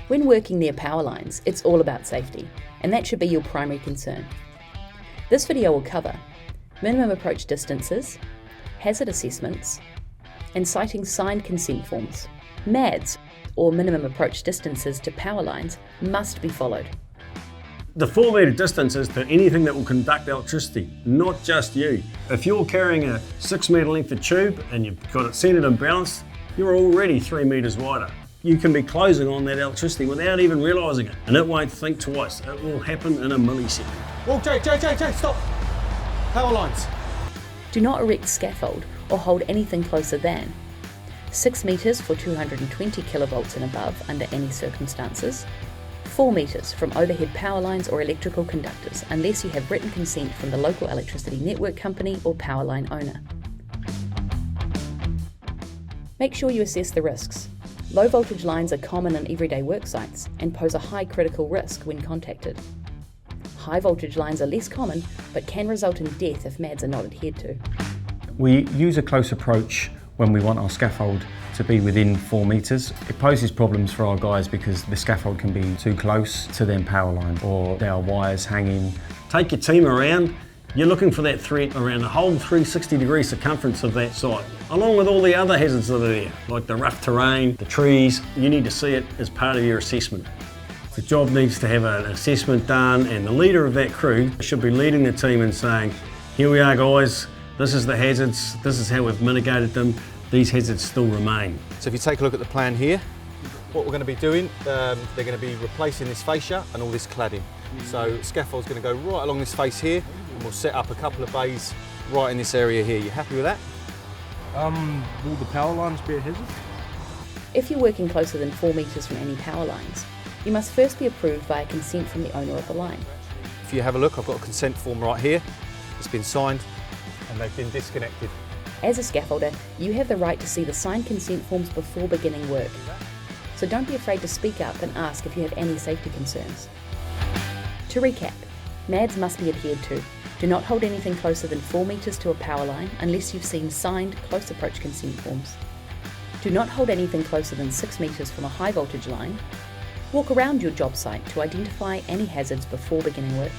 When working near power lines, it's all about safety, and that should be your primary concern. This video will cover minimum approach distances, hazard assessments, and citing signed consent forms. MADs, or minimum approach distances to power lines, must be followed. The 4 metre distance is to anything that will conduct electricity, not just you. If you're carrying a 6 metre length of tube and you've got it centred and balanced, you're already 3 metres wider. You can be closing on that electricity without even realising it, and it won't think twice. It will happen in a millisecond. Oh, Jay, stop! Power lines. Do not erect scaffold or hold anything closer than 6 metres for 220 kilovolts and above under any circumstances, 4 metres from overhead power lines or electrical conductors unless you have written consent from the local electricity network company or power line owner. Make sure you assess the risks. Low voltage lines are common in everyday work sites and pose a high critical risk when contacted. High voltage lines are less common but can result in death if MADs are not adhered to. We use a close approach when we want our scaffold to be within 4 metres. It poses problems for our guys because the scaffold can be too close to their power line or there are wires hanging. Take your team around. You're looking for that threat around the whole 360-degree circumference of that site, along with all the other hazards that are there, like the rough terrain, the trees. You need to see it as part of your assessment. The job needs to have an assessment done, and the leader of that crew should be leading the team and saying, here we are guys, this is the hazards, this is how we've mitigated them, these hazards still remain. So if you take a look at the plan here, what we're going to be doing, they're going to be replacing this fascia and all this cladding. So scaffold's going to go right along this face here, and we'll set up a couple of bays right in this area here. You happy with that? Will the power lines be a hazard? If you're working closer than 4 metres from any power lines, you must first be approved via consent from the owner of the line. If you have a look, I've got a consent form right here. It's been signed and they've been disconnected. As a scaffolder, you have the right to see the signed consent forms before beginning work. So don't be afraid to speak up and ask if you have any safety concerns. To recap, MADs must be adhered to. Do not hold anything closer than 4 metres to a power line unless you've seen signed close approach consent forms. Do not hold anything closer than 6 metres from a high voltage line. Walk around your job site to identify any hazards before beginning work.